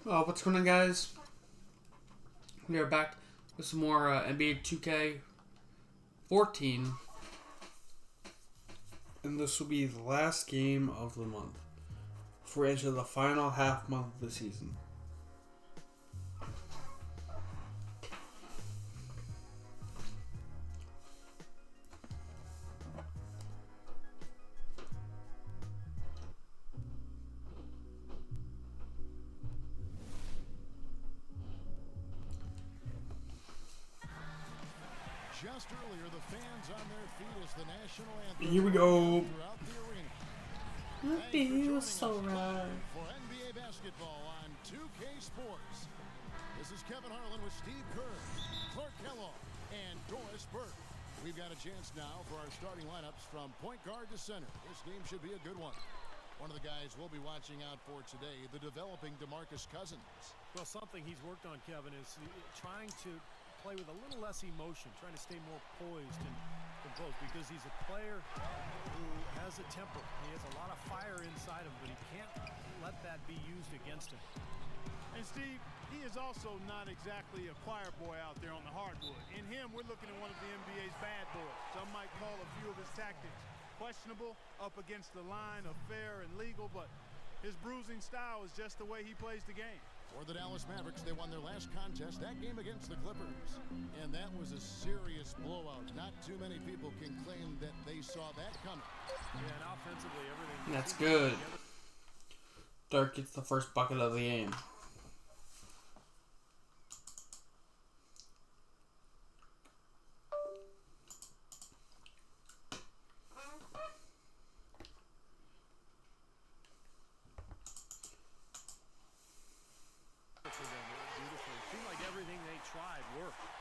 What's going on, guys? We are back with some more NBA 2K14, and this will be the last game of the month before we enter the final half month of the season. Just earlier, the fans on their feet as the national anthem. Here we go. Throughout the arena. It feels so right. For NBA basketball on 2K Sports. This is Kevin Harlan with Steve Kerr, Clark Kellogg, and Doris Burke. We've got a chance now for our starting lineups from point guard to center. This game should be a good one. One of the guys we'll be watching out for today, the developing DeMarcus Cousins. Well, something he's worked on, Kevin, is trying to play with a little less emotion, trying to stay more poised and composed, because he's a player who has a temper. He has a lot of fire inside him, but he can't let that be used against him. And Steve, he is also not exactly a choir boy out there on the hardwood. In him, we're looking at one of the NBA's bad boys. Some might call a few of his tactics questionable, up against the line of fair and legal, but his bruising style is just the way he plays the game. For the Dallas Mavericks, they won their last contest, that game against the Clippers. And that was a serious blowout. Not too many people can claim that they saw that coming. Yeah, and offensively, everything. That's good. Dirk gets the first bucket of the game.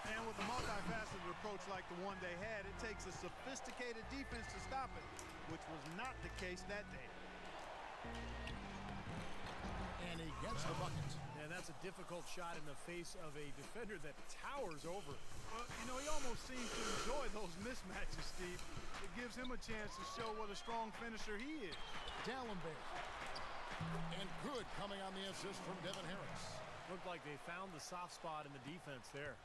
And with a multifaceted approach like the one they had, it takes a sophisticated defense to stop it, which was not the case that day. And he gets the bucket. And that's a difficult shot in the face of a defender that towers over. Well, you know, he almost seems to enjoy those mismatches, Steve. It gives him a chance to show what a strong finisher he is. Dallenberg. And good coming on the assist from Devin Harris. Looked like they found the soft spot in the defense there.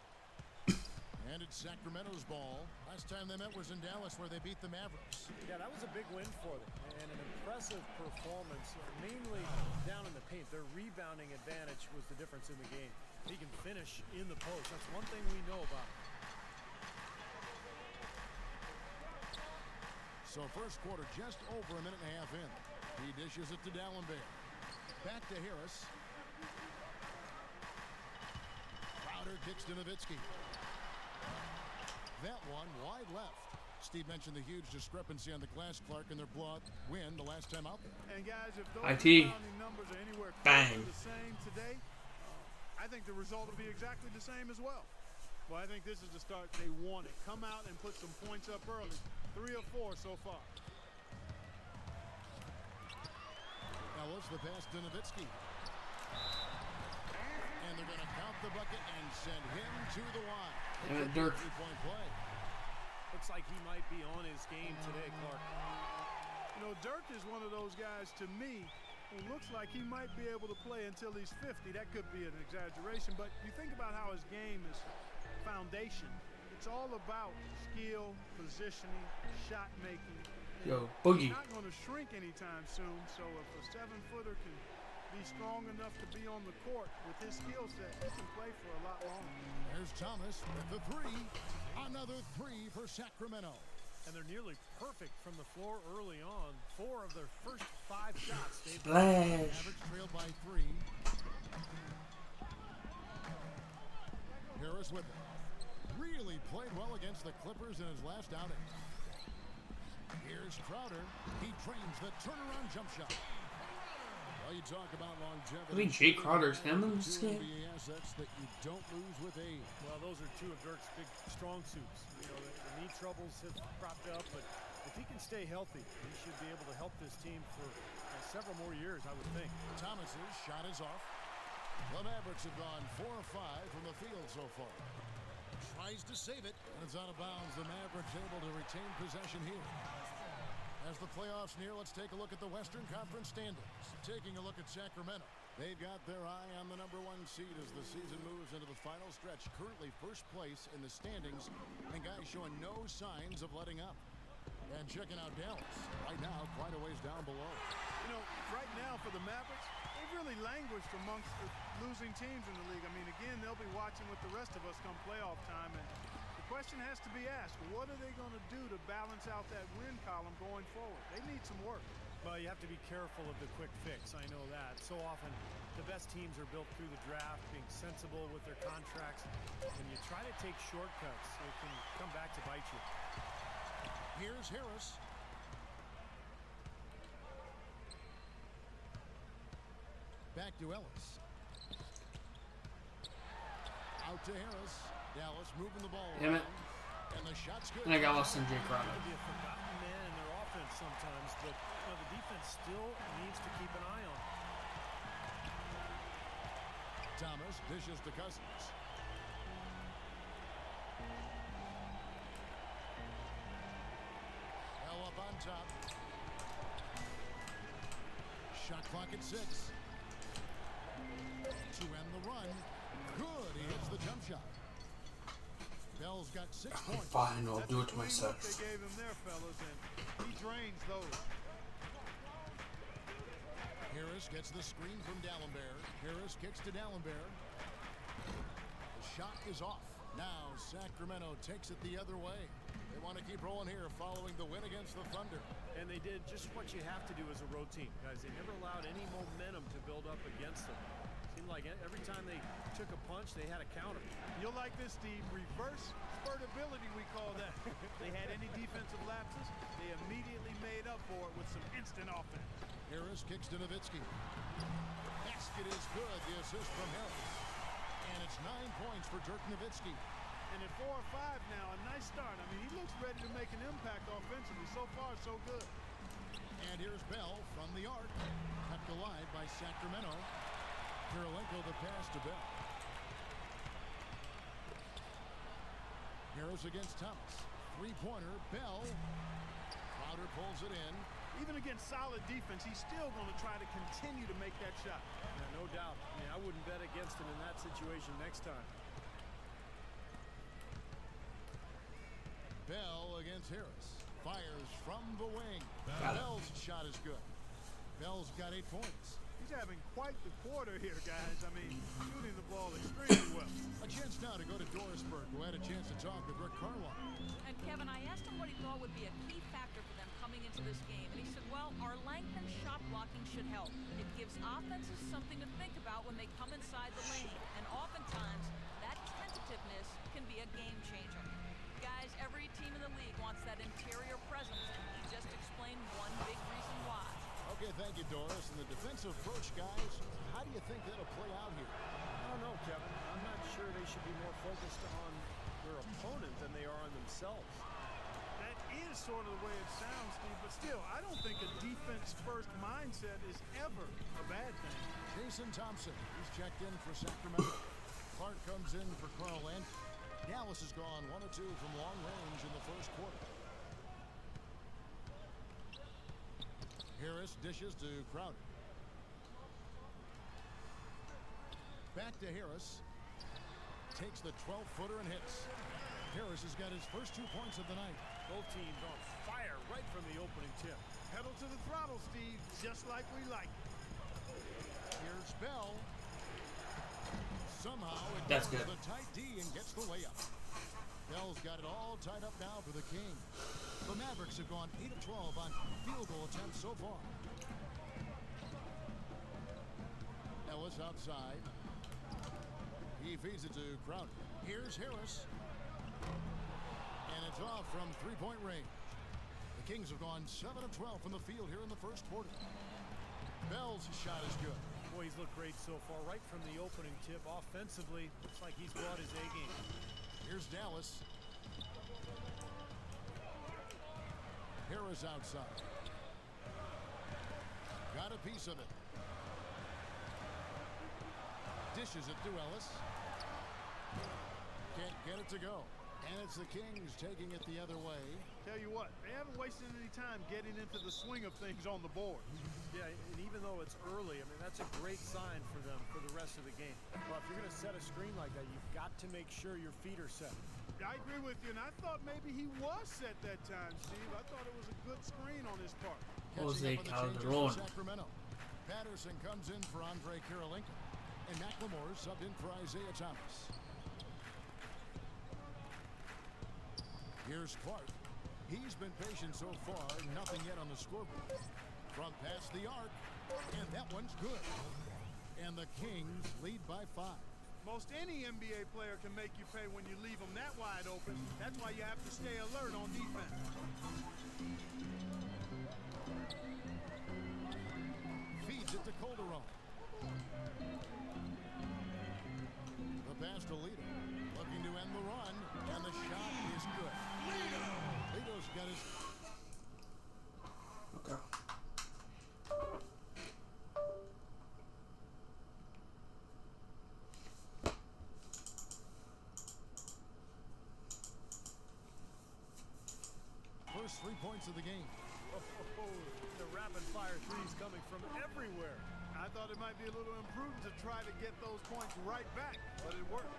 And it's Sacramento's ball. Last time they met was in Dallas, where they beat the Mavericks. Yeah, that was a big win for them, and an impressive performance, mainly down in the paint. Their rebounding advantage was the difference in the game. He can finish in the post. That's one thing we know about him. So first quarter, just over a minute and a half in. He dishes it to Dallenberg. Back to Harris. Crowder kicks to Nowitzki. That one wide left. Steve mentioned the huge discrepancy on the glass, Clark, and their blowout win the last time out there. And guys, if those IT. numbers are anywhere Bang. close to the same today, I think the result will be exactly the same as well. Well, I think this is the start they wanted. Come out and put some points up early. 3 of 4 so far. Ellis, the pass to Nowitzki. And they're going to count the bucket and send him to the line. And Dirk. Three-point play. Looks like he might be on his game today, Clark. You know, Dirk is one of those guys, to me, who looks like he might be able to play until he's 50. That could be an exaggeration, but you think about how his game is foundation. It's all about skill, positioning, shot making. Yo, Boogie. He's not going to shrink anytime soon, so if a 7-footer can be strong enough to be on the court with his skill set, he can play for a lot longer. There's Thomas with the three. Another three for Sacramento. And they're nearly perfect from the floor early on. 4 of their first 5 shots. Splash. Average trailed by 3. Harris with it. Really played well against the Clippers in his last outing. Here's Crowder. He trains the turnaround jump shot. Well, you talk about longevity. I think Jay Crowder's him in this game. NBA assets that you don't lose with age. Well, those are 2 of Dirk's big strong suits. You know, the knee troubles have cropped up, but if he can stay healthy, he should be able to help this team for several more years, I would think. Thomas's shot is off. The Mavericks have gone 4 of 5 from the field so far. Tries to save it, and it's out of bounds. The Mavericks able to retain possession here. As the playoffs near, let's take a look at the Western Conference standings. Taking a look at Sacramento. They've got their eye on the #1 seed as the season moves into the final stretch. Currently first place in the standings, and guys showing no signs of letting up. And checking out Dallas right now, quite a ways down below. You know, right now for the Mavericks, they've really languished amongst the losing teams in the league. I mean, again, they'll be watching with the rest of us come playoff time, and the question has to be asked, what are they going to do to balance out that win column going forward? They need some work. Well, you have to be careful of the quick fix. I know that. So often, the best teams are built through the draft, being sensible with their contracts. When you try to take shortcuts, it can come back to bite you. Here's Harris. Back to Ellis. Out to Harris. Dallas moving the ball Damn it. around. And the shot's good. And I got lost in Jake Crowder. It can be a forgotten man in their offense sometimes, but the defense still needs to keep an eye on. Thomas dishes to Cousins. Bell up on top. Shot clock at 6. To end the run. Good. He hits the jump shot. Bell's got 6 points. Fine, I'll do it to That's the myself. clean look they gave him there, fellas, and he drains those. Harris gets the screen from D'Alembert. Harris kicks to D'Alembert. The shot is off. Now Sacramento takes it the other way. They want to keep rolling here following the win against the Thunder. And they did just what you have to do as a road team, guys. They never allowed any momentum to build up against them. Seemed like every time they took a punch, they had a counter. You'll like this, Steve. Reverse spurtability, we call that. They had any defensive lapses, they immediately made up for it with some instant offense. Harris kicks to Nowitzki. Basket is good. The assist from Harris. And it's 9 points for Dirk Nowitzki. And at 4 or 5 now, a nice start. I mean, he looks ready to make an impact offensively. So far, so good. And here's Bell from the arc. Kept alive by Sacramento. Kirilenko the pass to Bell. Harris against Thomas. Three-pointer. Bell. Crowder pulls it in. Even against solid defense, he's still going to try to continue to make that shot. Yeah, no doubt. I mean, I wouldn't bet against him in that situation next time. Bell against Harris. Fires from the wing. Got it. Bell's shot is good. Bell's got 8 points. He's having quite the quarter here, guys. I mean, shooting the ball extremely well. A chance now to go to Dorisburg, who had a chance to talk with Rick Carlisle. And Kevin, I asked him what he thought would be a key factor for them coming into this game, and he said, well, our length and shot blocking should help. It gives offenses something to think about when they come inside the lane, and oftentimes that tentativeness can be a game changer. Guys, every team in the league wants that interior presence, and he just explained one big reason why. Okay, thank you, Doris. And the defensive approach, guys, how do you think that'll play out here? I don't know, Kevin. I'm not sure they should be more focused on their opponent than they are on themselves. That is sort of the way it sounds, Steve, but still, I don't think a defense-first mindset is ever a bad thing. Jason Thompson, he's checked in for Sacramento. Clark comes in for Carl Landry. Dallas has gone 1 of 2 from long range in the first quarter. Harris dishes to Crowder. Back to Harris. Takes the 12-footer and hits. Harris has got his first 2 points of the night. Both teams on fire right from the opening tip. Pedal to the throttle, Steve, just like we like it. Here's Bell. Somehow it That's goes good. the tight D and gets the layup. Bell's got it all tied up now for the Kings. The Mavericks have gone 8 of 12 on field goal attempts so far. Ellis outside. He feeds it to Crowder. Here's Harris. And it's off from three-point range. The Kings have gone 7 of 12 from the field here in the first quarter. Bell's shot is good. Boy, he's looked great so far, right from the opening tip. Offensively, looks like he's brought his A game. Here's Dallas. Harris outside. Got a piece of it. Dishes it to Ellis. Can't get it to go. And it's the Kings taking it the other way. Tell you what, they haven't wasted any time getting into the swing of things on the board. Yeah, and even though it's early, I mean, that's a great sign for them for the rest of the game. Well, if you're going to set a screen like that, you've got to make sure your feet are set. I agree with you, and I thought maybe he was set that time, Steve. I thought it was a good screen on his part. Jose Catching up on the changes Calderon. for Sacramento. Patterson comes in for Andre Karolinka. And McLemore subbed in for Isaiah Thomas. Here's Clark. He's been patient so far, nothing yet on the scoreboard. From past the arc, and that one's good. And the Kings lead by 5. Most any NBA player can make you pay when you leave them that wide open. That's why you have to stay alert on defense. Feeds it to Calderon. The pass to Lito. Looking to end the run, and the shot is good. Lito's got his... Okay. First 3 points of the game. The rapid-fire threes coming from everywhere. I thought it might be a little imprudent to try to get those points right back, but it worked.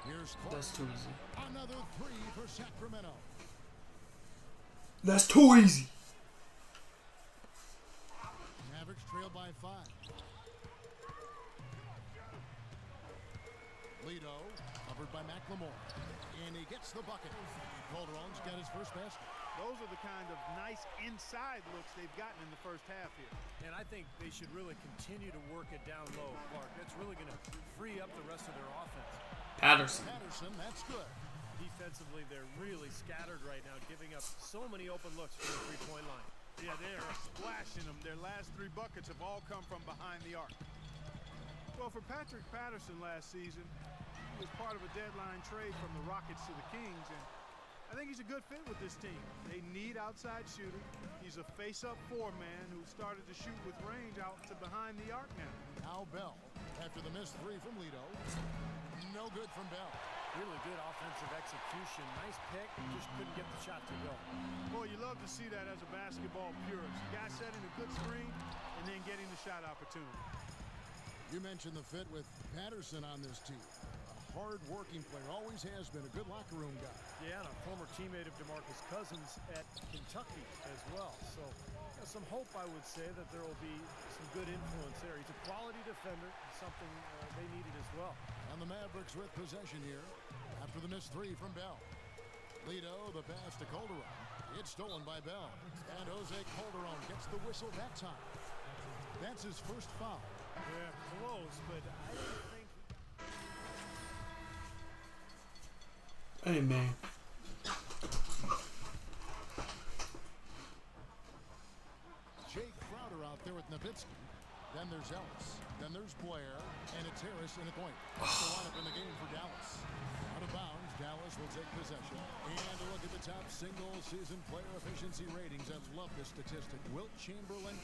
Here's Clark. That's too easy. Another 3 for Sacramento. That's too easy. Mavericks trail by 5. Lito, covered by McLemore. And he gets the bucket. Calderon's got his first basket. Those are the kind of nice inside looks they've gotten in the first half here. And I think they should really continue to work it down low, Clark. That's really going to free up the rest of their offense. Patterson. Patterson, that's good. Defensively, they're really scattered right now, giving up so many open looks from the three-point line. Yeah, they're splashing them. Their last 3 buckets have all come from behind the arc. Well, for Patrick Patterson last season, he was part of a deadline trade from the Rockets to the Kings, and I think he's a good fit with this team. They need outside shooting. He's a face-up 4-man who started to shoot with range out to behind the arc now. Now Bell, after the missed 3 from Lito. No good from Bell. Really good offensive execution. Nice pick, just couldn't get the shot to go. Boy, you love to see that as a basketball purist. Guy setting a good screen and then getting the shot opportunity. You mentioned the fit with Patterson on this team. A hard-working player, always has been, a good locker room guy. Yeah, and a former teammate of DeMarcus Cousins at Kentucky as well. So some hope, I would say, that there will be some good influence there. He's a quality defender, something they needed as well. And the Mavericks with possession here after the missed 3 from Bell. Lito, the pass to Calderon. It's stolen by Bell. And Jose Calderon gets the whistle that time. That's his first foul. Yeah, close, but I don't think... Hey, man. Jake Crowder out there with Nowitzki. Then there's Ellis. Then there's Blair. And it's Harris in the point. That's the lineup in the game for Dallas. Out of bounds, Dallas will take possession. And a look at the top single-season player efficiency ratings. I love this statistic. Wilt Chamberlain,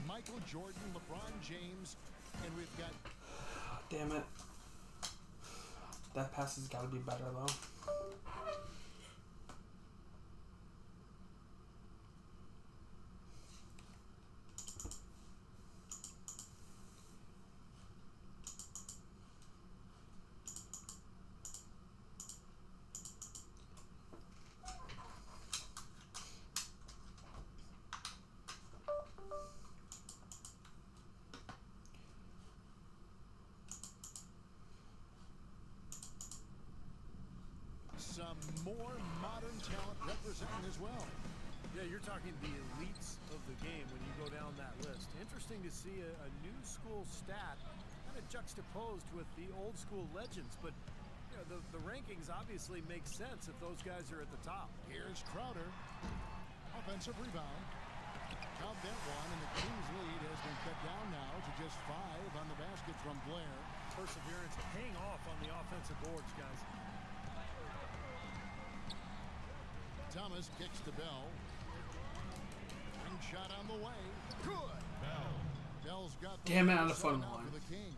Michael Jordan, LeBron James, and we've got... Damn it. That pass has got to be better, though. Some more modern talent representing as well. Yeah, you're talking the elites of the game when you go down that list. Interesting to see a new school stat kind of juxtaposed with the old school legends, but you know, the rankings obviously make sense if those guys are at the top. Here's Crowder. Offensive rebound. Count that one, and the Kings lead has been cut down now to just 5 on the basket from Blair. Perseverance paying off on the offensive boards, guys. Thomas kicks to Bell. Ring shot on the way. Good. Bell's got the Damn it, on the shot front now line. for the Kings.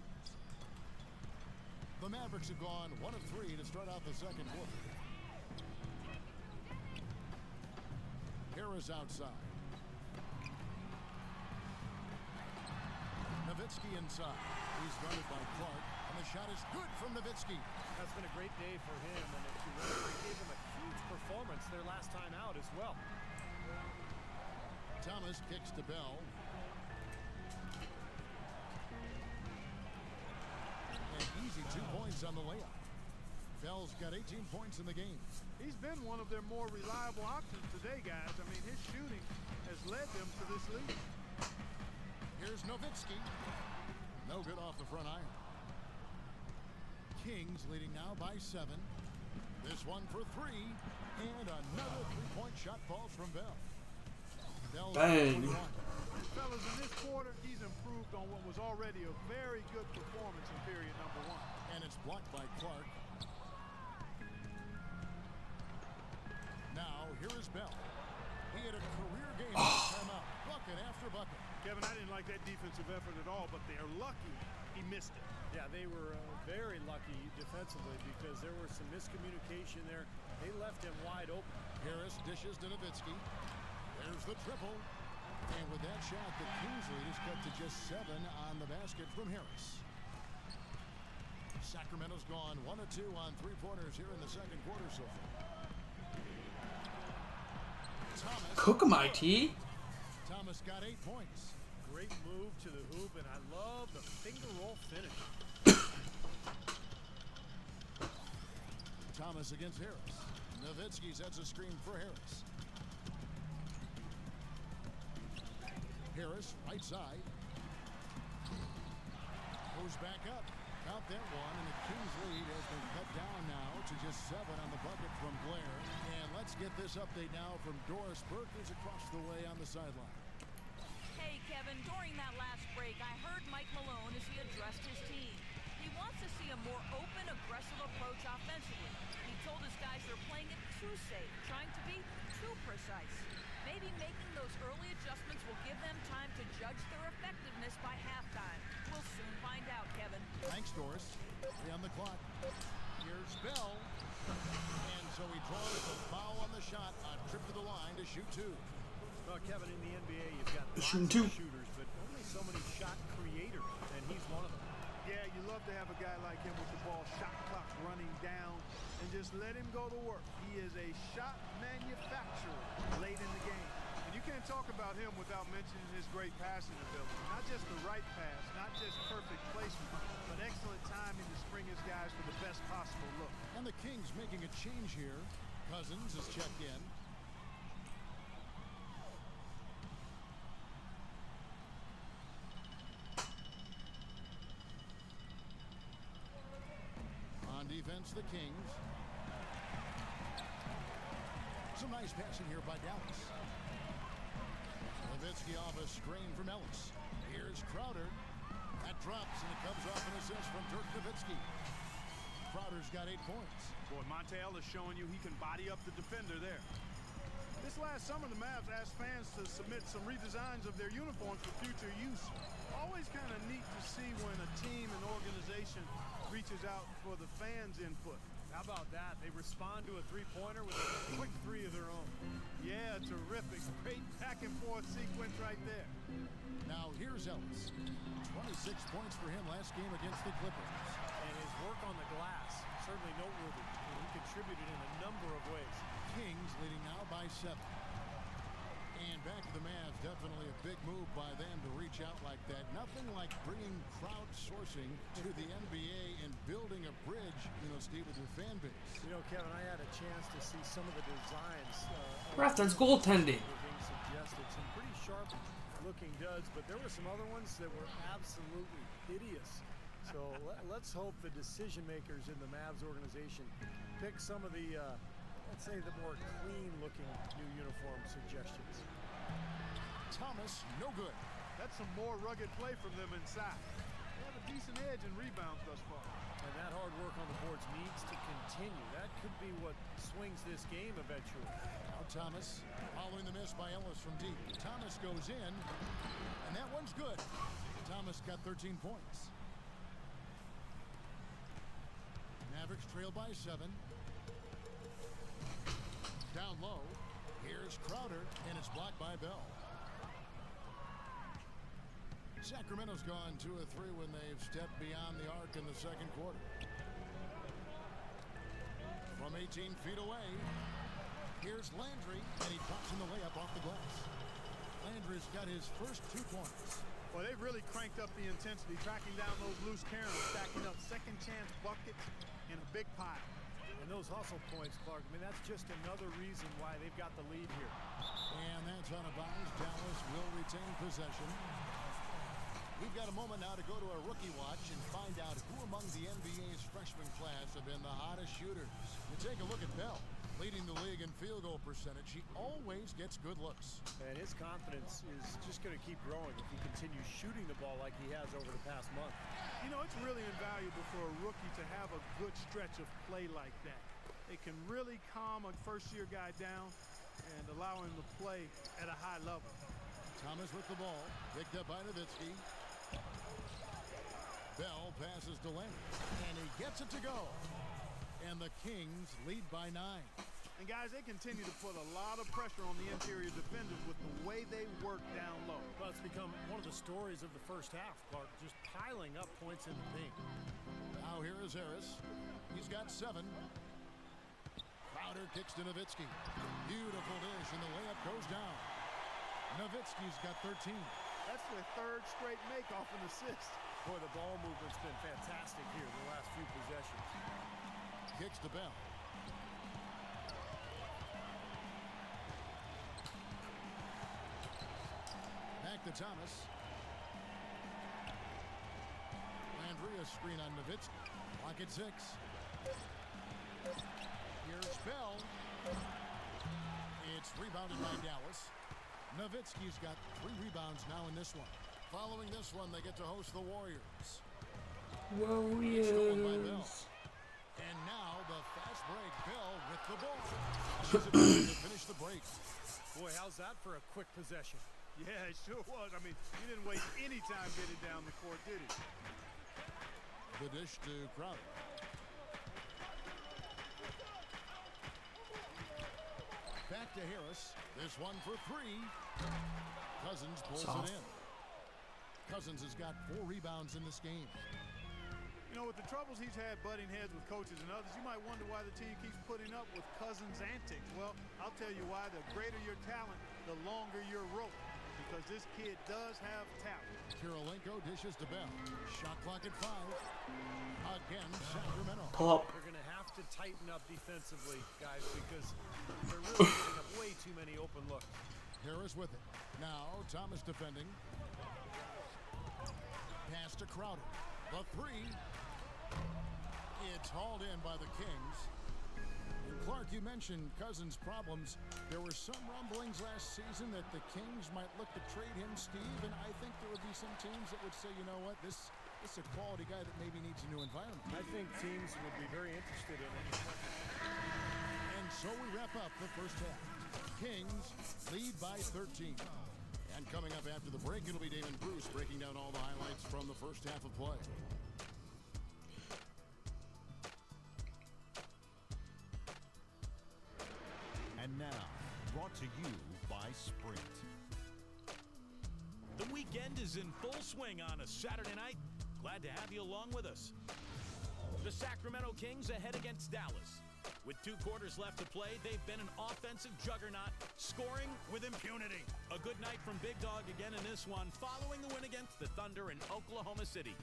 The Mavericks have gone 1 of 3 to start out the second quarter. Harris outside. Nowitzki inside. He's guarded by Clark, and the shot is good from Nowitzki. That's been a great day for him, and if you remember, he gave him a huge performance their last time out as well. Thomas kicks to Bell. And easy 2 points on the layup. Bell's got 18 points in the game. He's been one of their more reliable options today, guys. I mean, his shooting has led them to this lead. Here's Nowitzki. No good off the front iron. Kings leading now by 7. This one for 3. And another 3-point shot falls from Bell. Bell's Bang. 21. Fellas, in this quarter, he's improved on what was already a very good performance in period number 1. And it's blocked by Clark. Now, here is Bell. He had a career game in the timeout. Bucket after bucket. Kevin, I didn't like that defensive effort at all, but they're lucky he missed it. Yeah, they were very lucky defensively because there was some miscommunication there. They left him wide open. Harris dishes to Nowitzki. There's the triple. And with that shot, the Kings lead is cut to just 7 on the basket from Harris. Sacramento's gone 1 of 2 on 3-pointers here in the second quarter so far. Thomas. Cook 'em, IT. Thomas got 8 points. Great move to the hoop, and I love the finger roll finish. Thomas against Harris. Nowitzki sets a screen for Harris. Harris, right side. Goes back up. Count that one, and the Kings lead has been cut down now to just 7 on the bucket from Blair. And let's get this update now from Doris Burke, who's across the way on the sideline. Hey, Kevin, during that last break, I heard Mike Malone as he addressed his team. He wants to see a more open, aggressive approach offensively. He told his guys they're playing it too safe, trying to be too precise. Maybe making those early adjustments will give them time to judge their effectiveness by halftime. We'll soon find out, Kevin. Thanks, Doris. 3 on the clock. Here's Bell. And so he draws a foul on the shot, a trip to the line to shoot 2. Well, Kevin, in the NBA, you've got lots Shooting of 2. shooters, but only so many shot creators, and he's one of them. Yeah, you love to have a guy like him with the ball shot clock running down and just let him go to work. He is a shot manufacturer late in the game. And you can't talk about him without mentioning his great passing ability. Not just the right pass, not just perfect placement, but excellent timing to spring his guys for the best possible look. And the Kings making a change here. Cousins is checked in. On defense, the Kings. Some nice passing here by Dallas. Nowitzki off a screen from Ellis. Here's Crowder. That drops, and it comes off an assist from Dirk Nowitzki. Crowder's got 8 points. Boy, Montee Ellis showing you he can body up the defender there. This last summer, the Mavs asked fans to submit some redesigns of their uniforms for future use. Always kind of neat to see when a team and organization reaches out for the fans' input. How about that? They respond to a three-pointer with a quick 3 of their own. Yeah, terrific. Great back-and-forth sequence right there. Now here's Ellis. 26 points for him last game against the Clippers. And his work on the glass, certainly noteworthy. He contributed in a number of ways. Kings leading now by 7. And back to the Mavs, definitely a big move by them to reach out like that. Nothing like bringing crowdsourcing to the NBA and building a bridge, Steve, with your fan base. Kevin, I had a chance to see some of the designs. Ref, that's goaltending. Being suggested. Some pretty sharp-looking duds, but there were some other ones that were absolutely hideous. So let's hope the decision makers in the Mavs organization pick some of the, let's say, the more clean-looking new uniform suggestions. Thomas, no good. That's some more rugged play from them inside. They have a decent edge in rebounds thus far. And that hard work on the boards needs to continue. That could be what swings this game eventually. Now Thomas, following the miss by Ellis from deep. Thomas goes in, and that one's good. Thomas got 13 points. Mavericks trail by 7. Down low. Here's Here's Crowder, and it's blocked by Bell. Sacramento's gone 2 of 3 when they've stepped beyond the arc in the second quarter. From 18 feet away, here's Landry, and he drops in the layup off the glass. Landry's got his first 2 points. Well, they've really cranked up the intensity, tracking down those loose cannons, stacking up second chance buckets in a big pile. And those hustle points, Clark, I mean, that's just another reason why they've got the lead here. And that's out of bounds. Dallas will retain possession. We've got a moment now to go to our rookie watch and find out who among the NBA's freshman class have been the hottest shooters. You take a look at Bell, leading the league in field goal percentage. He always gets good looks. And his confidence is just going to keep growing if he continues shooting the ball like he has over the past month. You know, it's really invaluable for a rookie to have a good stretch of play like that. It can really calm a first-year guy down and allow him to play at a high level. Thomas with the ball, picked up by Nowitzki. Bell passes to Leonard, and he gets it to go. And the Kings lead by 9. And guys, they continue to put a lot of pressure on the interior defenders with the way they work down low. Well, it's become one of the stories of the first half, Clark, just piling up points in the paint. Now here is Harris. He's got 7. Crowder kicks to Nowitzki. Beautiful dish, and the layup goes down. Nowitzki's got 13. That's their 3rd straight make off an assist. Boy, the ball movement's been fantastic here the last few possessions. Kicks to Bell. Back to Thomas. Landry, a screen on Nowitzki. Clock at 6. Here's Bell. It's rebounded by Dallas. Nowitzki's got 3 rebounds now in this one. Following this one, they get to host the Warriors. Stolen by Bell. And now the fast break. Bell with the ball. She's about to finish the break. Boy, how's that for a quick possession? Yeah, it sure was. I mean, he didn't waste any time getting down the court, did he? The dish to Crowder. Back to Harris. This one for 3. Cousins pulls it in. Cousins has got 4 rebounds in this game. You know, with the troubles he's had butting heads with coaches and others, you might wonder why the team keeps putting up with Cousins' antics. Well, I'll tell you why. The greater your talent, the longer your rope. Because this kid does have talent. Kirilenko dishes to Bell. Shot clock at 5. Again, Sacramento. They're going to have to tighten up defensively, guys, because they're really giving up way too many open looks. Harris with it. Now, Thomas defending. Pass to Crowder. The 3. It's hauled in by the Kings. And Clark, you mentioned Cousins' problems. There were some rumblings last season that the Kings might look to trade him, Steve, and I think there would be some teams that would say, you know what, this is a quality guy that maybe needs a new environment. I think teams would be very interested in it. And so we wrap up the first half. Kings lead by 13. And coming up after the break, it'll be Damon Bruce breaking down all the highlights from the first half of play. And now, brought to you by Sprint. The weekend is in full swing on a Saturday night. Glad to have you along with us. The Sacramento Kings ahead against Dallas. With 2 quarters left to play, they've been an offensive juggernaut, scoring with impunity. A good night from Big Dog again in this one, following the win against the Thunder in Oklahoma City.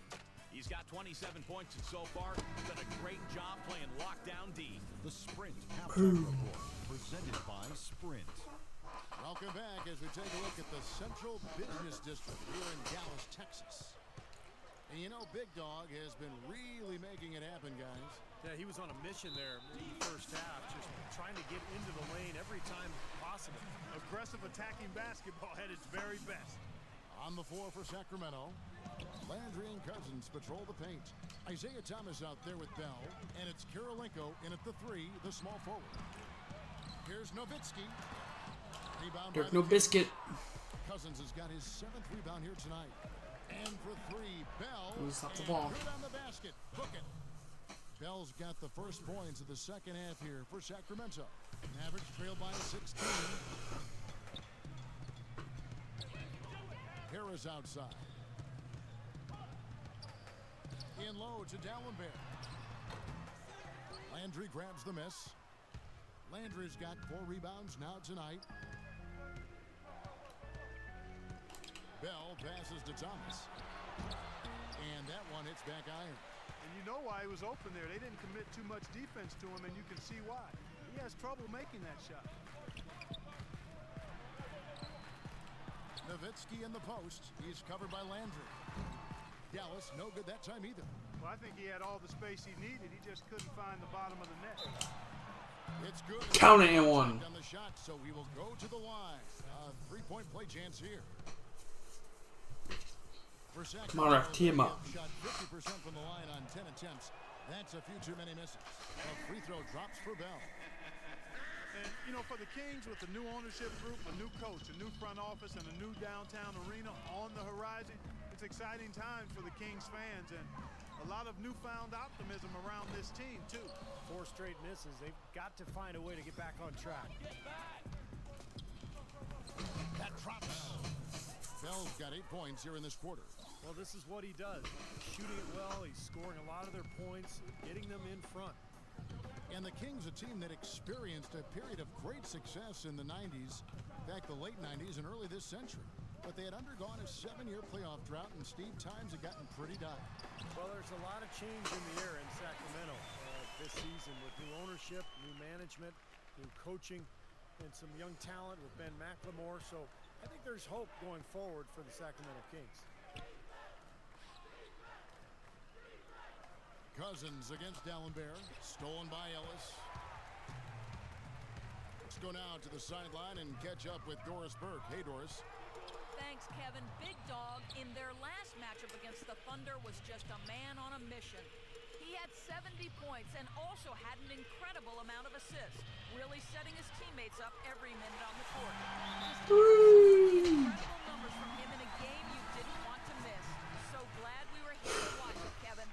He's got 27 points so far. Done a great job playing lockdown D. The Sprint Halftime Report, presented by Sprint. Welcome back as we take a look at the Central Business District here in Dallas, Texas. And you know, Big Dog has been really making it happen, guys. Yeah, he was on a mission there in the first half, just trying to get into the lane every time possible. Aggressive attacking basketball at its very best. On the floor for Sacramento, Landry and Cousins patrol the paint. Isaiah Thomas out there with Bell, and it's Kirilenko in at the 3, the small forward. Here's Nowitzki. Rebound Dirk by the Nowitzki. Cousins has got his 7th rebound here tonight. And for 3, Bell. He's off the and ball. good on the basket. Book it. Bell's got the first points of the second half here for Sacramento. Mavericks trailed by 16. Harris outside. In low to Dallenberg. Landry grabs the miss. Landry's got 4 rebounds now tonight. Bell passes to Thomas. And that one hits back iron. And you know why he was open there. They didn't commit too much defense to him, and you can see why. He has trouble making that shot. Nowitzki in the post. He's covered by Landry. Dallas, no good that time either. Well, I think he had all the space he needed. He just couldn't find the bottom of the net. It's good. Count it and one. On the shot, so we will go to the line. 3-point play chance here. For Marek, team up. Shot 50% from the line on 10 attempts. That's a few too many misses. A free throw drops for Bell. And, you know, for the Kings, with the new ownership group, a new coach, a new front office, and a new downtown arena on the horizon, it's exciting times for the Kings fans and a lot of newfound optimism around this team, too. 4 straight misses. They've got to find a way to get back on track. That drops. Bell's got 8 points here in this quarter. Well, this is what he does. He's shooting it well. He's scoring a lot of their points, getting them in front. And the Kings, a team that experienced a period of great success in the 90s, back the late 90s and early this century. But they had undergone a 7-year playoff drought, and Steve, times had gotten pretty dire. Well, there's a lot of change in the air in Sacramento this season with new ownership, new management, new coaching, and some young talent with Ben McLemore. So I think there's hope going forward for the Sacramento Kings. Cousins against Dallenberg. Stolen by Ellis. Let's go now to the sideline and catch up with Doris Burke. Hey, Doris. Thanks, Kevin. Big Dog in their last matchup against the Thunder was just a man on a mission. He had 70 points and also had an incredible amount of assists, really setting his teammates up every minute on the court. Incredible numbers from him in a game you didn't want to miss. So glad we were here to watch it, Kevin.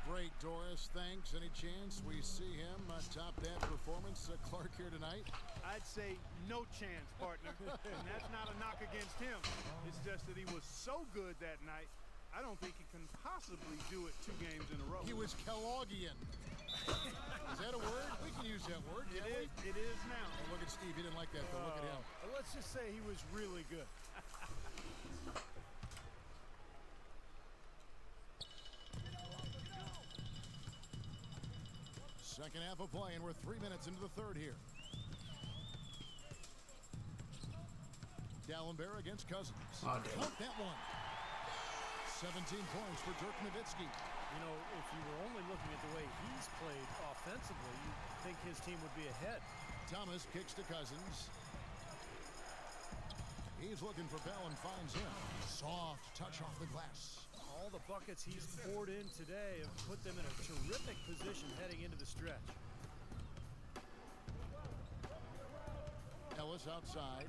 Great, Doris. Thanks. Any chance we see him top that performance, Clark, here tonight? I'd say no chance, partner. And that's not a knock against him. It's just that he was so good that night, I don't think he can possibly do it 2 games in a row. He was Kellogg'ian. Is that a word? We can use that word. It is now. Oh, look at Steve. He didn't like that, though. Look at him. Let's just say he was really good. Second half of play, and we're 3 minutes into the third here. Dallenberg against Cousins. Oh, damn. Count that one. 17 points for Dirk Nowitzki. You know, if you were only looking at the way he's played offensively, you'd think his team would be ahead. Thomas kicks to Cousins. He's looking for Bell and finds him. Soft touch off the glass. All the buckets he's poured in today have put them in a terrific position heading into the stretch. Ellis outside.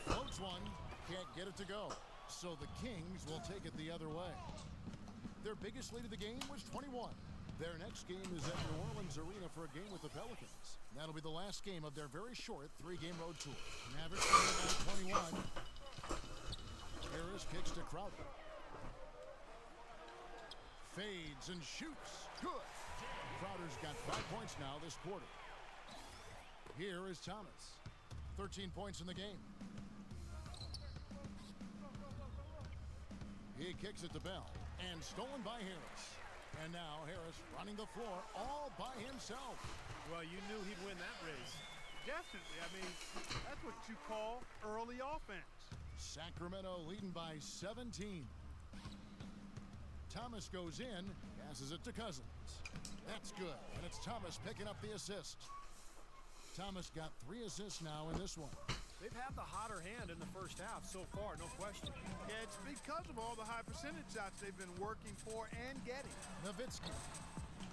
Floats one. Can't get it to go. So the Kings will take it the other way. Their biggest lead of the game was 21. Their next game is at New Orleans Arena for a game with the Pelicans. That'll be the last game of their very short 3-game road tour. Mavericks by 21. Harris kicks to Crowder. Fades and shoots. Good. Crowder's got 5 points now this quarter. Here is Thomas. 13 points in the game. He kicks it to Bell. And stolen by Harris. And now Harris running the floor all by himself. Well, you knew he'd win that race. Definitely. I mean, that's what you call early offense. Sacramento leading by 17. Thomas goes in, passes it to Cousins. That's good, and it's Thomas picking up the assist. Thomas got 3 assists now in this one. They've had the hotter hand in the first half so far, no question. Yeah, it's because of all the high percentage shots they've been working for and getting. Nowitzki,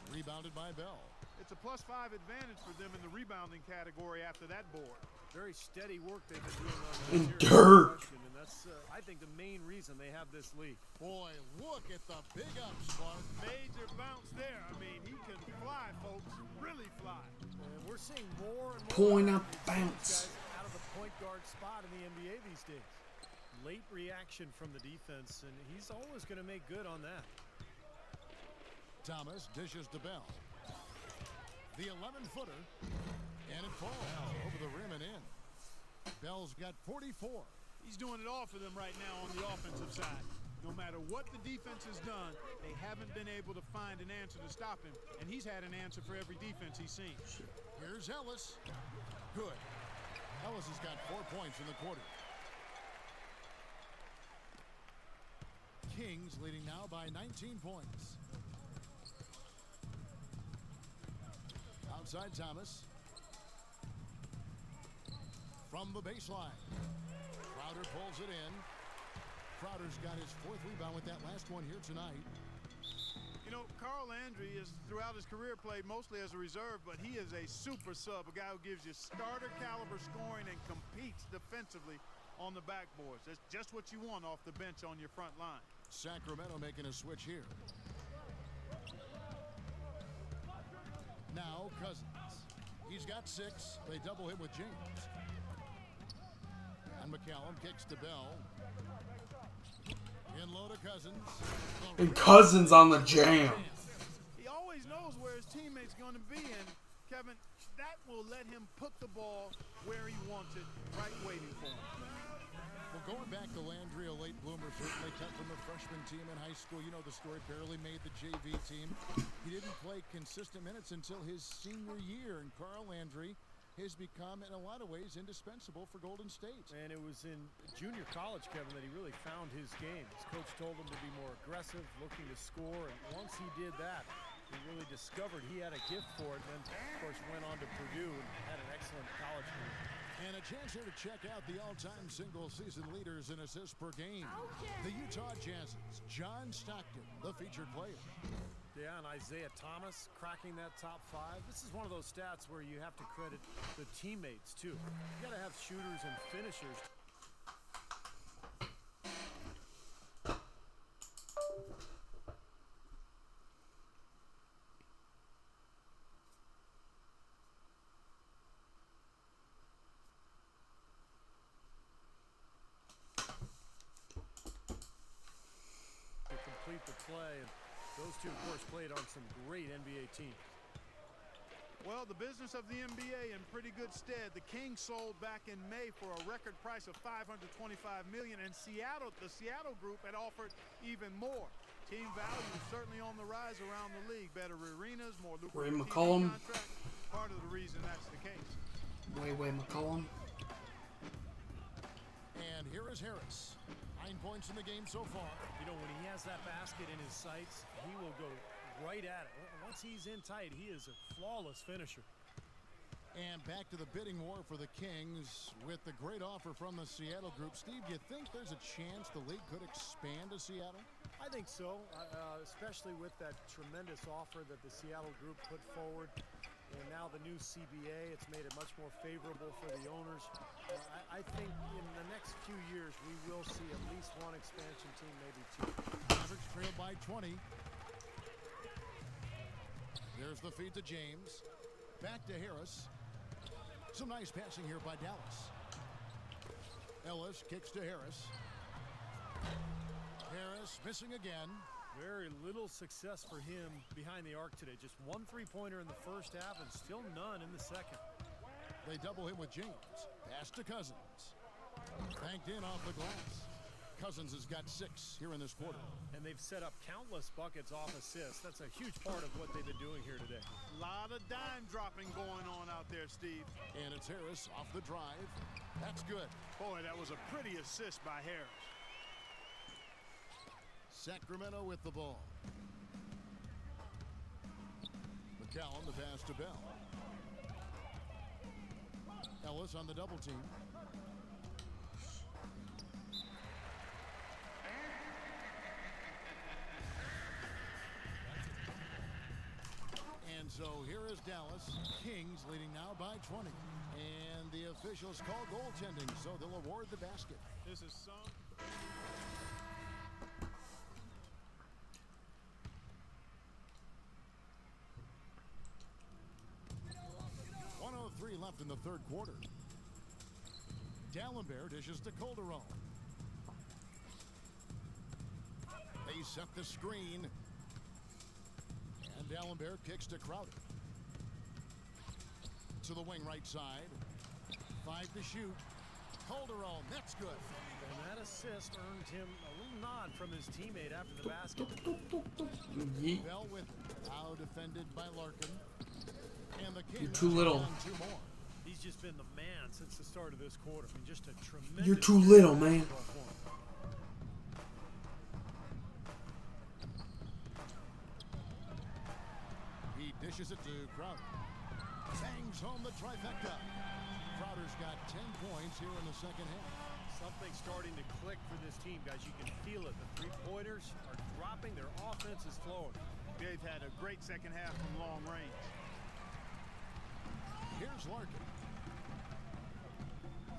rebounded by Bell. It's a +5 advantage for them in the rebounding category after that board. Very steady work they've been doing on the And interior dirt. question, and that's, I think, the main reason they have this lead. Boy, look at the big ups, Clark. Major bounce there. I mean, he can fly, folks. Really fly. And we're seeing more and more Point up these bounce. guys out of the point guard spot in the NBA these days. Late reaction from the defense, and he's always going to make good on that. Thomas dishes to Bell. The 11-footer, and it falls over the rim and in. Bell's got 44. He's doing it all for them right now on the offensive side. No matter what the defense has done, they haven't been able to find an answer to stop him, and he's had an answer for every defense he's seen. Here's Ellis. Good. Ellis has got 4 points in the quarter. Kings leading now by 19 points. Outside Thomas. From the baseline. Crowder pulls it in. Crowder's got his 4th rebound with that last one here tonight. You know, Carl Landry has throughout his career played mostly as a reserve, but he is a super sub, a guy who gives you starter caliber scoring and competes defensively on the backboards. That's just what you want off the bench on your front line. Sacramento making a switch here. Now Cousins. He's got 6. They double him with James. And McCallum kicks to Bell. In low to Cousins. And Cousins on the jam. He always knows where his teammate's going to be, and Kevin, that will let him put the ball where he wants it, right waiting for him. Well, going back to Landry, a late bloomer, certainly cut from the freshman team in high school. You know the story, barely made the JV team. He didn't play consistent minutes until his senior year, and Carl Landry has become, in a lot of ways, indispensable for Golden State. And it was in junior college, Kevin, that he really found his game. His coach told him to be more aggressive, looking to score, and once he did that, he really discovered he had a gift for it, and then, of course, went on to Purdue and had an excellent college career. And a chance here to check out the all-time single-season leaders in assists per game. The Utah Jazz's John Stockton, the featured player. Yeah, and Isaiah Thomas cracking that top 5. This is one of those stats where you have to credit the teammates, too. You got to have shooters and finishers. To complete the play, and those two, of course, played on some great NBA teams. Well, the business of the NBA in pretty good stead. The Kings sold back in May for a record price of $525 million, and the Seattle group had offered even more. Team value is certainly on the rise around the league. Better arenas, more lucrative TV McCollum. contracts. Part of the reason that's the case. Way McCollum. And here is Harris. 9 points in the game so far. You know, when he has that basket in his sights, he will go right at it. Once he's in tight, he is a flawless finisher. And back to the bidding war for the Kings with the great offer from the Seattle group. Steve, do you think there's a chance the league could expand to Seattle? I think so, especially with that tremendous offer that the Seattle group put forward. And now the new CBA, it's made it much more favorable for the owners. I think in the next few years, we will see at least one expansion team, maybe 2. Mavericks trailed by 20. There's the feed to James. Back to Harris. Some nice passing here by Dallas. Ellis kicks to Harris. Harris missing again. Very little success for him behind the arc today. Just 1 3-pointer in the first half and still none in the second. They double him with James. Pass to Cousins. Banked in off the glass. Cousins has got 6 here in this quarter. And they've set up countless buckets off assists. That's a huge part of what they've been doing here today. A lot of dime dropping going on out there, Steve. And it's Harris off the drive. That's good. Boy, that was a pretty assist by Harris. Sacramento with the ball. McCallum the pass to Bell. Ellis on the double team. And so here is Dallas. Kings leading now by 20. And And the officials call goaltending, so they'll award the basket. This is some. 1:03 left in the third quarter. D'Alembert dishes to Calderon. They set the screen. And D'Alembert kicks to Crowder. To the wing right side. 5 to shoot. Calderon, that's good. And that assist earned him a little nod from his teammate after the basket. Yeet. Bell with it. Now defended by Larkin. And the Kings You're too little. down 2 more. He's just been the man since the start of this quarter. I mean, just a tremendous. You're too little, man. He dishes it to Crowder. Bangs home the trifecta. Crowder's got 10 points here in the second half. Something's starting to click for this team, guys. You can feel it. The three-pointers are dropping. Their offense is flowing. They've had a great second half from long range. Here's Larkin.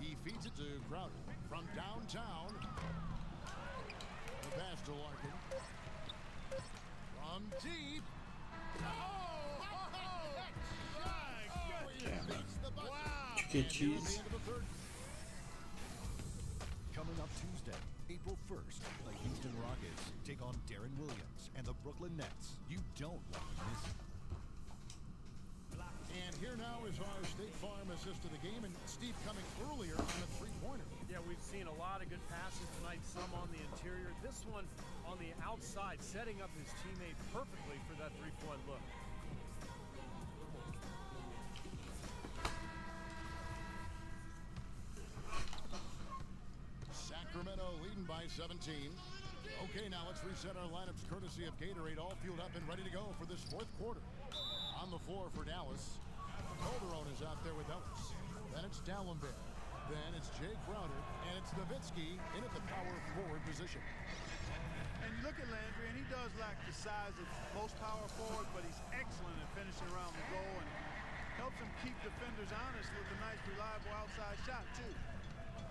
He feeds it to Crowder from downtown. The pass to Larkin. From deep. Chicken cheese. Coming up Tuesday, April 1st, the Houston Rockets take on Darren Williams and the Brooklyn Nets. You don't want to miss it. And here now is our State Farm assist to the game, and Steve coming earlier on a three-pointer. Yeah, we've seen a lot of good passes tonight, some on the interior. This one on the outside, setting up his teammate perfectly for that three-point look. Sacramento leading by 17. Okay, now let's reset our lineups courtesy of Gatorade, all fueled up and ready to go for this fourth quarter. On the floor for Dallas. Calderon is out there with Ellis. Then it's D'Alembert. Then it's Jay Crowder. And it's Nowitzki in at the power forward position. And look at Landry, and he does lack the size of most power forwards, but he's excellent at finishing around the goal and helps him keep defenders honest with a nice, reliable outside shot, too.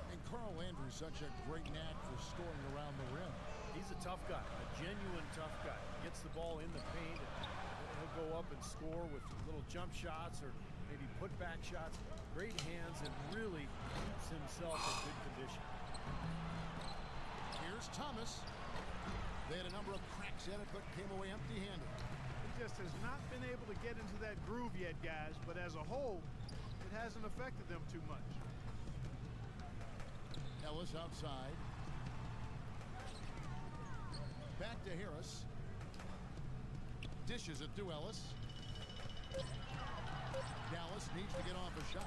And Carl Landry's such a great knack for scoring around the rim. He's a tough guy, a genuine tough guy. Gets the ball in the paint, and he'll go up and score with little jump shots or maybe put-back shots. Great hands and really keeps himself in good condition. Here's Thomas. They had a number of cracks at it, but came away empty-handed. He just has not been able to get into that groove yet, guys, but as a whole, it hasn't affected them too much. Ellis outside. Back to Harris. Dishes it to Ellis. Dallas needs to get off a shot.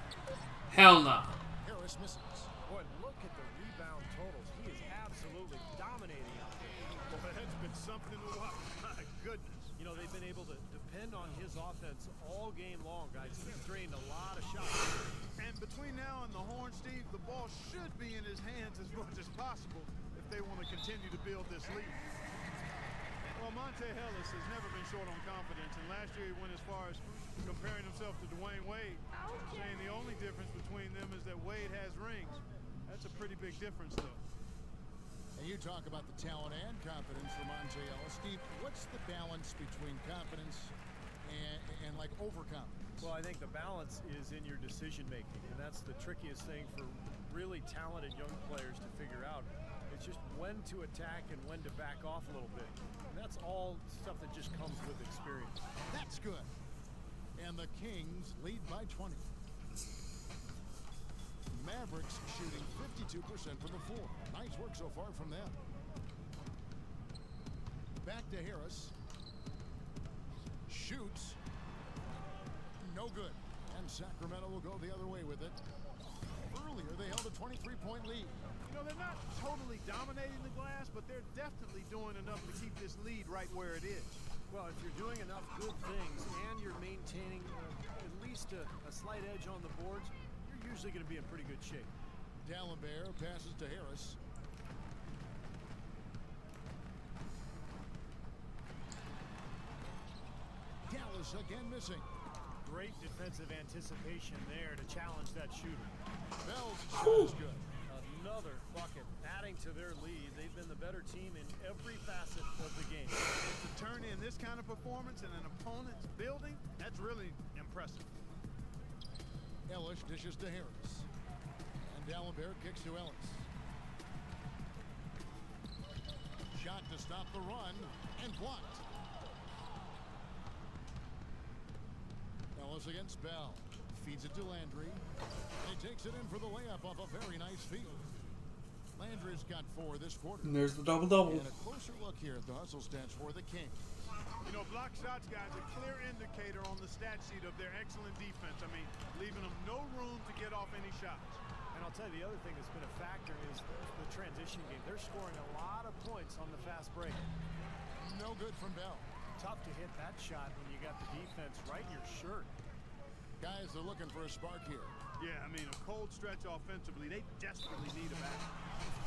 Hell no. Harris misses. Boy, look at the rebound totals. He is absolutely dominating out there. Boy, that's been something to watch. My goodness. You know, they've been able to depend on his offense all game long, guys. He's drained a lot of shots. And between now and the horn, Steve, the ball should be in his hands as much as possible if they want to continue to build this lead. Well, Montee Ellis has never been short on confidence, and last year he went as far as comparing himself to Dwayne Wade, saying the only difference between them is that Wade has rings. That's a pretty big difference, though. And you talk about the talent and confidence for Montee Ellis. Steve, what's the balance between confidence and like overconfidence? Well, I think the balance is in your decision making, and that's the trickiest thing for really talented young players to figure out. It's just when to attack and when to back off a little bit. And that's all stuff that just comes with experience. That's good. And the Kings lead by 20. Mavericks shooting 52% from the floor. Nice work so far from them. Back to Harris. Shoots. No good. And Sacramento will go the other way with it. Earlier, they held a 23-point lead. You know, they're not totally dominating the glass, but they're definitely doing enough to keep this lead right where it is. Well, if you're doing enough good things and you're maintaining at least a slight edge on the boards, you're usually going to be in pretty good shape. D'Alembert passes to Harris. Dallas again missing. Great defensive anticipation there to challenge that shooter. Bell's shot is good. Another bucket adding to their lead. They've been the better team in every facet of the game. To turn in this kind of performance in an opponent's building, that's really impressive. Ellis dishes to Harris. And D'Alembert kicks to Ellis. Shot to stop the run and blocked. Ellis against Bell. Feeds it to Landry. And he takes it in for the layup off a very nice feed. Landry's got 4 this quarter. And there's the double-double. And a closer look here at the hustle stats for the Kings. You know, block shots, guys, a clear indicator on the stat sheet of their excellent defense. I mean, leaving them no room to get off any shots. And I'll tell you, the other thing that's been a factor is the transition game. They're scoring a lot of points on the fast break. No good from Bell. Tough to hit that shot when you got the defense right in your shirt. Guys, they're looking for a spark here. Yeah, I mean, a cold stretch offensively. They desperately need a basket.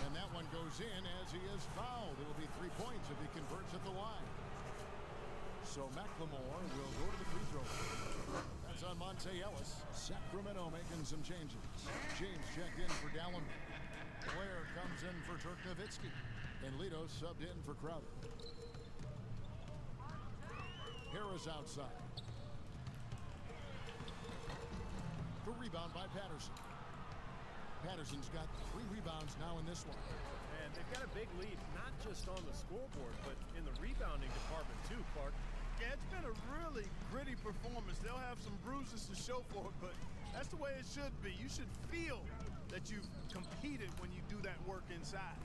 And that one goes in as he is fouled. It'll be 3 points if he converts at the line. So McLemore will go to the free throw. That's on Montee Ellis. Sacramento making some changes. James checked in for D'Alembert. Blair comes in for Dirk Nowitzki. And Lito subbed in for Crowder. Harris outside. The rebound by Patterson. Patterson's got 3 rebounds now in this one. And they've got a big lead, not just on the scoreboard, but in the rebounding department too, Clark. Yeah, it's been a really gritty performance. They'll have some bruises to show for it, but that's the way it should be. You should feel that you've competed when you do that work inside.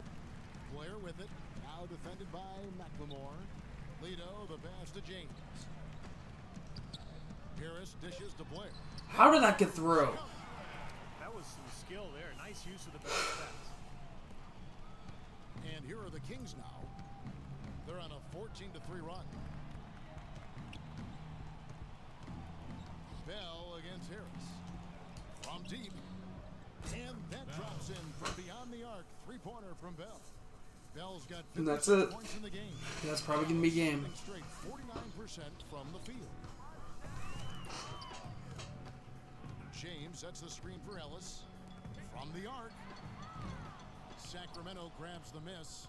Blair with it. Now defended by McLemore. Lito, the pass to James. Harris dishes to Blair. How did that get through? That was some skill there. Nice use of the bounce pass. And here are the Kings now. They're on a 14-3 run. Bell against Harris. From deep. And that drops in from beyond the arc. 3-pointer from Bell. Bell's got 56 points in the game. That's probably going to be game. Straight 49% from the field. James sets the screen for Ellis. From the arc. Sacramento grabs the miss.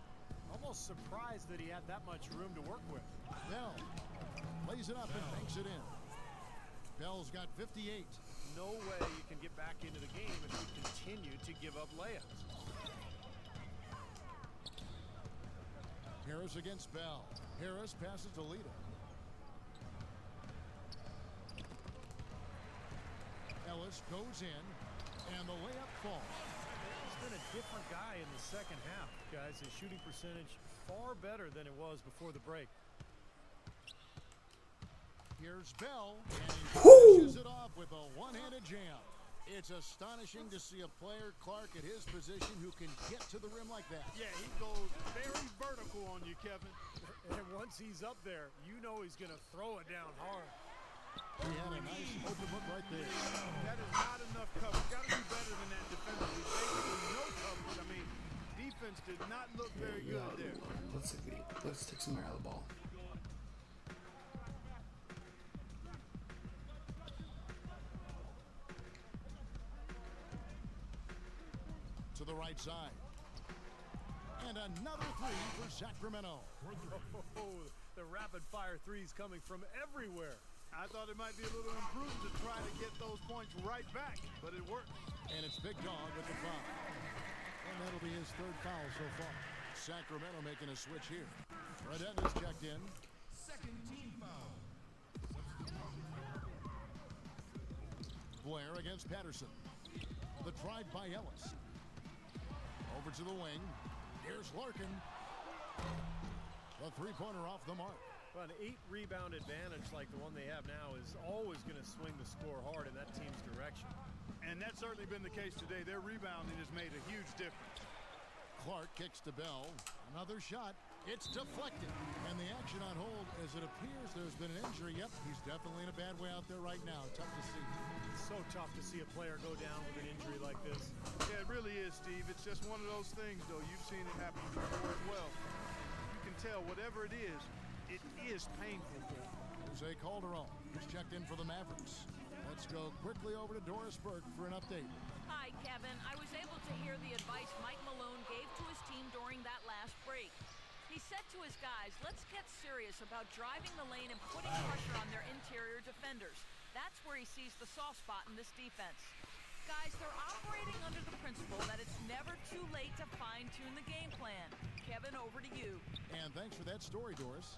Almost surprised that he had that much room to work with. Bell lays it up and banks it in. Bell's got 58. No way you can get back into the game if you continue to give up layups. Harris against Bell. Harris passes to Lito. Ellis goes in, and the layup falls. He's been a different guy in the second half, guys. His shooting percentage far better than it was before the break. Here's Bell, and he pushes it off with a one-handed jam. It's astonishing to see a player, Clark, at his position who can get to the rim like that. Yeah, he goes very vertical on you, Kevin. And once he's up there, you know he's going to throw it down hard. He had a nice open look right there. That is not enough coverage. Got to do better than that defensively. Basically no coverage. I mean, defense did not look very good there. Let's take some air out of the ball. To the right side. And another 3 for Sacramento. Oh, the rapid-fire threes coming from everywhere. I thought it might be a little improved to try to get those points right back, but it worked. And it's Big Dog with the foul. And that'll be his 3rd foul so far. Sacramento making a switch here. Redden is checked in. Second team foul. Blair against Patterson. The try by Ellis. Over to the wing. Here's Larkin. The 3-pointer off the mark. Well, an 8-rebound advantage like the one they have now is always going to swing the score hard in that team's direction. And that's certainly been the case today. Their rebounding has made a huge difference. Clark kicks to Bell. Another shot. It's deflected. And the action on hold as it appears there's been an injury. Yep, he's definitely in a bad way out there right now. Tough to see. It's so tough to see a player go down with an injury like this. Yeah, it really is, Steve. It's just one of those things, though. You've seen it happen before as well. You can tell whatever it is painful for him. Jose Calderon is checked in for the Mavericks. Let's go quickly over to Doris Burke for an update. Hi, Kevin. I was able to hear the advice Mike Malone gave to his team during that last break. He said to his guys, let's get serious about driving the lane and putting pressure on their interior defenders. That's where he sees the soft spot in this defense. Guys, they're operating under the principle that it's never too late to fine-tune the game plan. Kevin, over to you. And thanks for that story, Doris.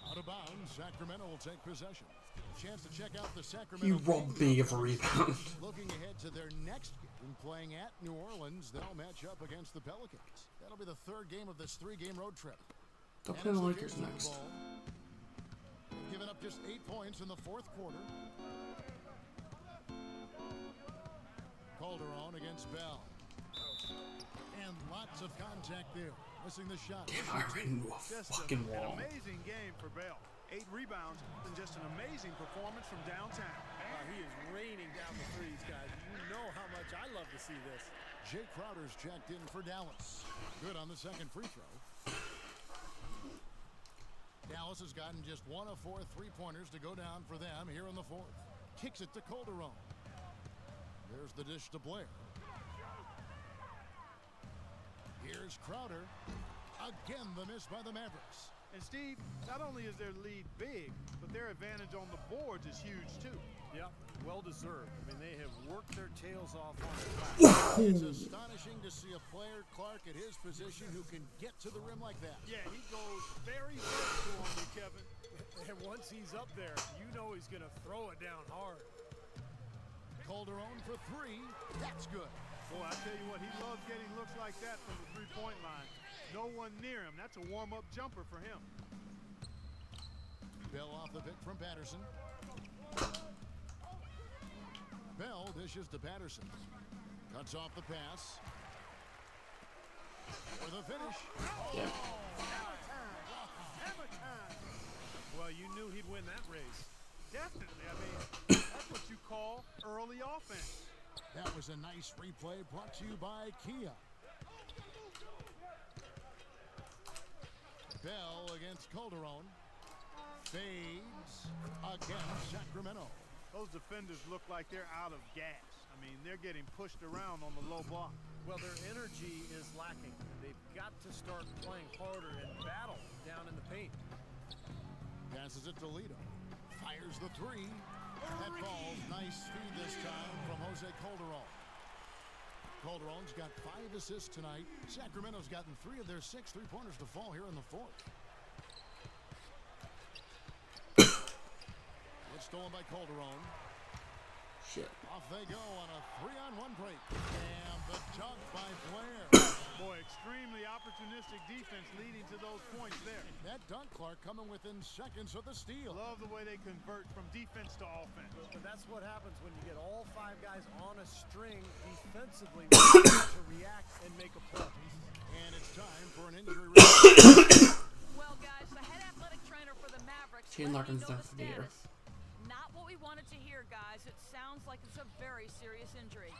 Out of bounds, Sacramento will take possession. Chance to check out the Sacramento. You robbed me of a rebound. Looking ahead to their next game, playing at New Orleans, they'll match up against the Pelicans. That'll be the third game of this three-game road trip. They'll play the Lakers next. They've given up just 8 points in the fourth quarter. Calderon against Bell. And lots of contact there. Missing the shot. Damn, I ran into a fucking wall. An amazing game for Bell. 8 rebounds and just an amazing performance from downtown. He is raining down the threes, guys. You know how much I love to see this. Jay Crowder's checked in for Dallas. Good on the second free throw. Dallas has gotten just 1 of 4 3-pointers to go down for them here in the fourth. Kicks it to Calderon. There's the dish to Blair. Here's Crowder. Again, the miss by the Mavericks. And Steve, not only is their lead big, but their advantage on the boards is huge too. Yep, well deserved. I mean, they have worked their tails off on the glass. It's astonishing to see a player, Clark, at his position who can get to the rim like that. Yeah, he goes very vertical on you, Kevin. And once he's up there, you know he's going to throw it down hard. Calderon for 3. That's good. Boy, I tell you what, he loves getting looks like that from the three-point line. No one near him. That's a warm-up jumper for him. Bell off the pick from Patterson. Bell dishes to Patterson. Cuts off the pass. For the finish. Yeah. Hammer time. Well, you knew he'd win that race. Definitely. I mean, that's what you call early offense. That was a nice replay brought to you by Kia. Bell against Calderon. Fades against Sacramento. Those defenders look like they're out of gas. I mean, they're getting pushed around on the low block. Well, their energy is lacking. They've got to start playing harder and battle down in the paint. Passes it to Lito. Fires the 3. That falls. Nice feed this time from Jose Calderon. Calderon's got 5 assists tonight. Sacramento's gotten 3 of their 6 3-pointers to fall here in the fourth. It's stolen by Calderon. Shit. Off they go on a 3-on-1 break. And the dunk by Blair. Boy, extremely opportunistic defense leading to those points there. That dunk, Clark, coming within seconds of the steal. Love the way they convert from defense to offense. But that's what happens when you get all 5 guys on a string defensively to react and make a play. And it's time for an injury report. Well, guys, the head athletic trainer for the Mavericks Shane let me Larkin's know done the for the year. status. Not what we wanted to hear, guys. It sounds like it's a very serious injury.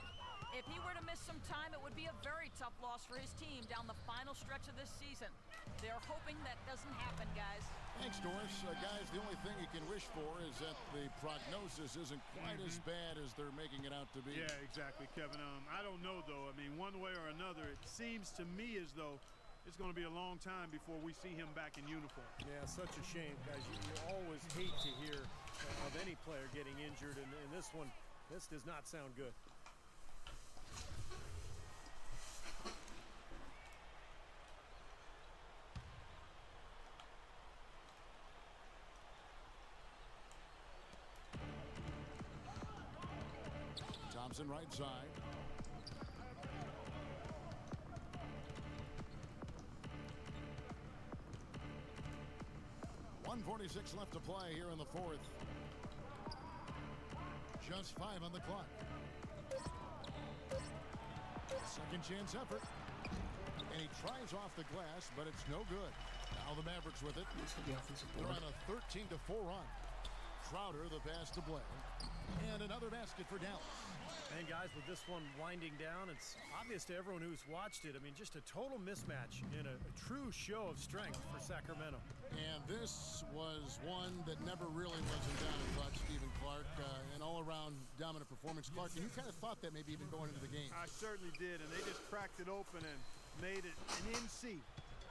If he were to miss some time, it would be a very tough loss for his team down the final stretch of this season. They're hoping that doesn't happen, guys. Thanks, Doris. Guys, the only thing you can wish for is that the prognosis isn't quite as bad as they're making it out to be. Yeah, exactly, Kevin. I don't know, though. I mean, one way or another, it seems to me as though it's going to be a long time before we see him back in uniform. Yeah, such a shame, guys. You always hate to hear of any player getting injured, and this one, this does not sound good. Thompson right side. .146 left to play here in the fourth. Just 5 on the clock. Second chance effort. And he tries off the glass, but it's no good. Now the Mavericks with it. They're on a 13-4 run. Crowder the pass to Blair. And another basket for Dallas. And guys, with this one winding down, it's obvious to everyone who's watched it. I mean, just a total mismatch in a true show of strength for Sacramento. And this was one that never really was in down and clutch, Stephen Clark. An all-around dominant performance. Clark, and you kind of thought that maybe even going into the game. I certainly did, and they just cracked it open and made it an NC.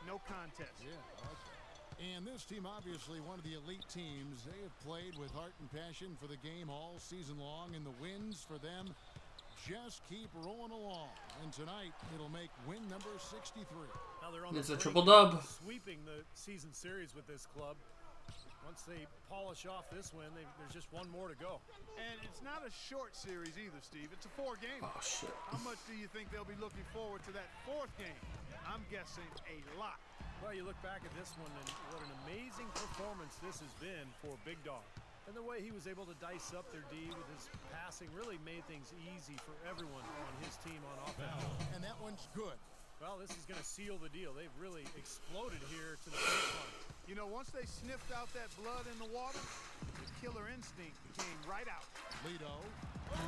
No contest. Yeah, I like that. And this team, obviously one of the elite teams. They have played with heart and passion for the game all season long, and the wins for them just keep rolling along. And tonight, it'll make win number 63. Now they're on It's the a triple dub. sweeping the season series with this club. Once they polish off this win, there's just one more to go. And it's not a short series either, Steve. It's a 4 game. Oh, shit. How much do you think they'll be looking forward to that 4th game? I'm guessing a lot. Well, you look back at this one, and what an amazing performance this has been for Big Dog. And the way he was able to dice up their D with his passing really made things easy for everyone on his team on offense. And that one's good. Well, this is going to seal the deal. They've really exploded here to the finish line. You know, once they sniffed out that blood in the water, the killer instinct came right out. Lido.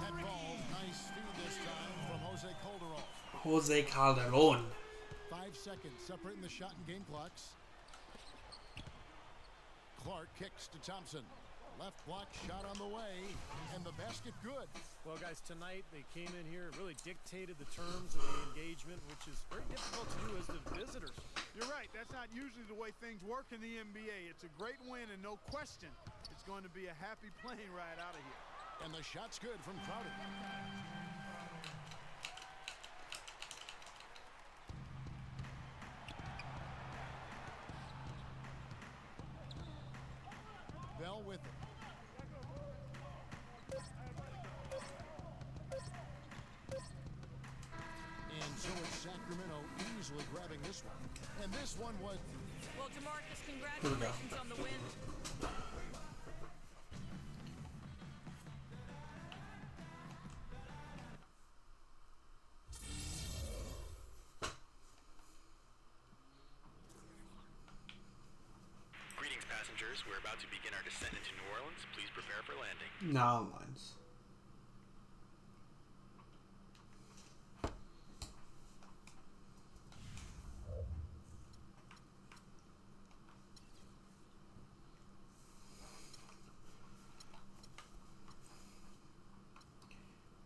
That ball, nice feed this time from Jose Calderon. Jose Calderon. 5 seconds separating the shot and game clocks. Clark kicks to Thompson. Left block shot on the way, and the basket good. Well, guys, tonight they came in here and really dictated the terms of the engagement, which is very difficult to do as the visitors. You're right. That's not usually the way things work in the NBA. It's a great win, and no question, it's going to be a happy plane ride out of here. And the shot's good from Crowder. Bell with it. And so it's Sacramento easily grabbing this one. And this one was... Well, DeMarcus, congratulations on the win. Greetings, passengers. We're about to begin our descent into New Orleans. Please prepare for landing. No lines.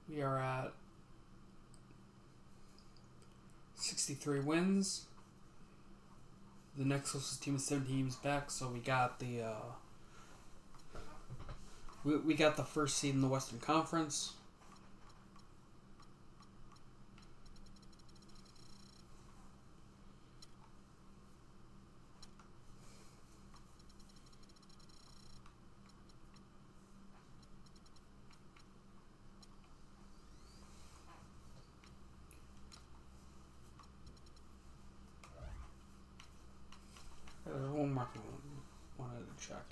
We are at 63 wins. The next closest team is 7 teams back, so we got the we got the first seed in the Western Conference. There's one more thing I wanted to check.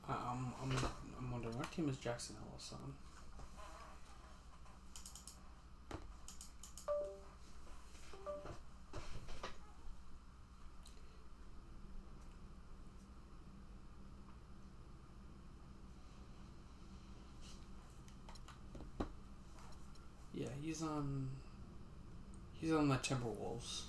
I'm wondering what team is Jackson Ellis on? He's on the Timberwolves.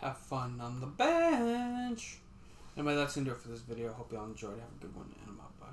Have fun on the bench. Anyway, that's going to do it for this video. Hope y'all enjoyed. Have a good one, and I'm out. Bye.